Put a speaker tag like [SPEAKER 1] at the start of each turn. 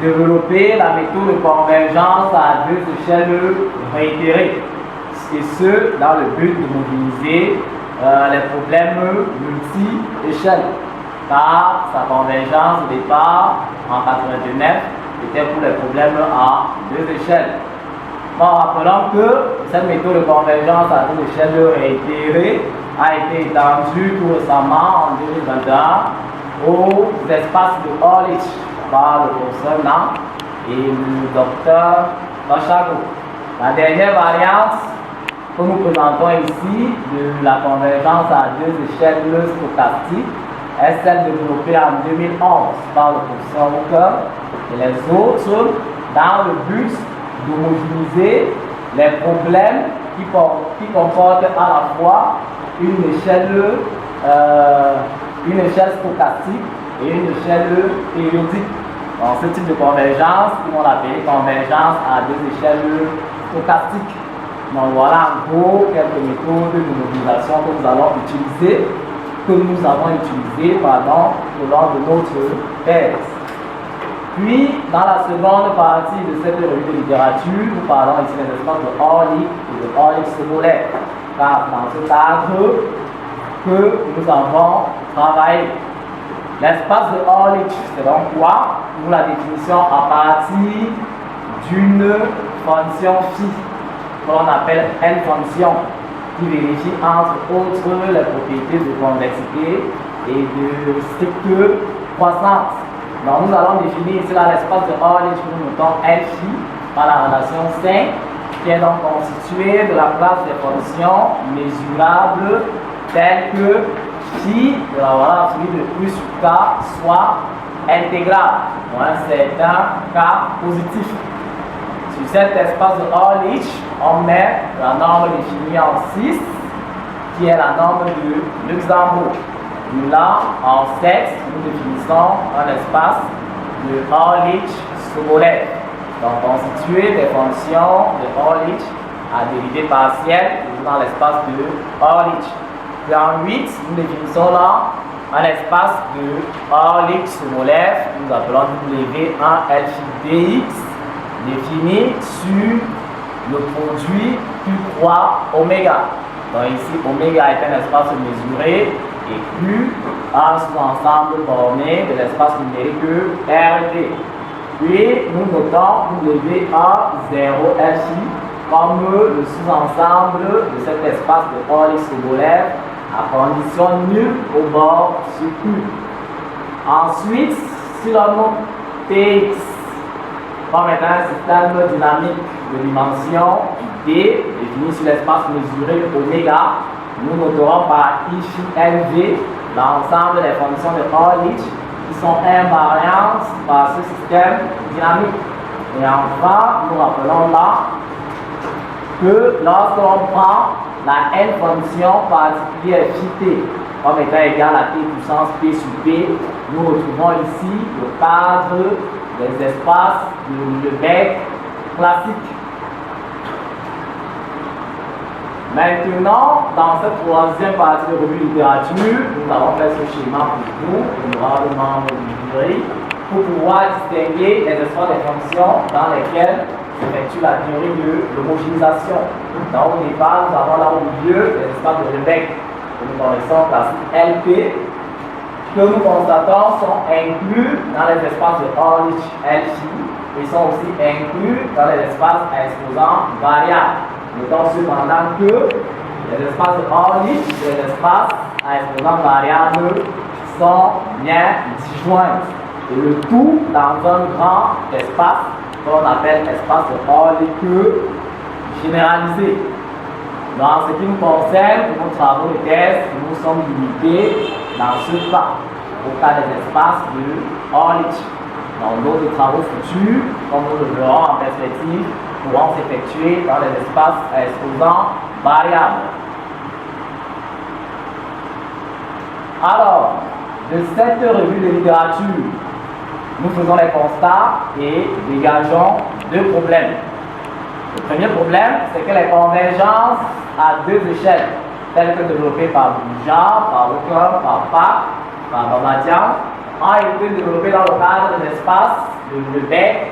[SPEAKER 1] développer la méthode de convergence à deux échelles réitérées, et ce, dans le but de mobiliser les problèmes multi-échelles, car sa convergence au départ, en 89, était pour les problèmes à deux échelles. Bon, rappelons que cette méthode de convergence à deux échelles réitérées a été étendue tout récemment, en 2021, aux espaces de Orlich par le professeur Nam et le docteur Bachago. La dernière variante que nous présentons ici de la convergence à deux échelles stochastiques est celle développée en 2011 par le professeur Walker et les autres dans le but d'homogénéiser les problèmes qui comportent à la fois une échelle stochastique et une échelle périodique. Dans ce type de convergence, ils vont l'appeler convergence à deux échelles stochastiques. Donc voilà en gros quelques méthodes de mobilisation que nous avons utilisées lors de notre thèse. Puis, dans la seconde partie de cette revue de littérature, nous parlons ici des espaces de Orlich et de Orlich-Sobolev. Car dans ce cadre que nous avons travaillé. L'espace de Orlich, c'est donc quoi? Nous la définissons à partir d'une fonction phi, que l'on appelle n fonction, qui vérifie entre autres les propriétés de convexité et de stricte croissance. Donc nous allons définir ici l'espace de Orlich que nous notons L-phi par la relation 5, qui est donc constituée de la classe des fonctions mesurables telles que phi de la valeur absolue de U sur K soit intégrale pour un certain K positif. Sur cet espace de Orlich, on met la norme définie en 6, qui est la norme de Luxembourg. Là, en 7, nous définissons un espace de Orlich-Sobolev, donc constitué des fonctions de Orlich à dérivée partielle dans l'espace de Orlich. Puis en 8, nous définissons là un espace de Orlich-Sobolev, nous appelons W1 Lphi défini sur le produit Q croix oméga. Donc ici, oméga est un espace mesuré et Q a un sous-ensemble formé de l'espace numérique RD. Puis nous notons WA0 Lphi comme le sous-ensemble de cet espace de Orlich-Sobolev à condition nulle au bord sur Q. Ensuite, si l'on note Tx comme étant un système dynamique de dimension D défini sur l'espace mesuré oméga, nous noterons par I phi LV l'ensemble des fonctions de Orlich qui sont invariantes par ce système dynamique. Et enfin, nous rappelons là que lorsque l'on prend la n fonction particulière phi t comme étant égale à t puissance p sur p, nous retrouvons ici le cadre des espaces de Lebesgue classique. Maintenant, dans cette troisième partie de revue de littérature, nous avons fait ce schéma pour vous, honorablement mesuré, pour pouvoir distinguer les espaces des fonctions dans lesquelles s'effectue la théorie de l'homogénéisation. Donc au départ, nous avons là au milieu les espaces de Lebesgue que nous connaissons classique LP, que nous constatons sont inclus dans les espaces de Orlich Lphi et sont aussi inclus dans les espaces à exposants variables. Notons cependant que les espaces de Orlich et les espaces à exposants variables sont bien disjoints. Et le tout dans un grand espace qu'on appelle espace de Orlich généralisé. Dans ce qui nous concerne, pour nos travaux de thèse, nous sommes limités dans ce cas, au cas des espaces de Orlich. Dans d'autres travaux futurs, comme nous le verrons en perspective, pourront s'effectuer dans les espaces à exposants variables. Alors, de cette revue de littérature, nous faisons les constats et dégageons deux problèmes. Le premier problème, c'est que les convergences à deux échelles, telles que développées par Boujard, par Walker, par Pak, par Babatian, a été développé dans le cadre de l'espace de bec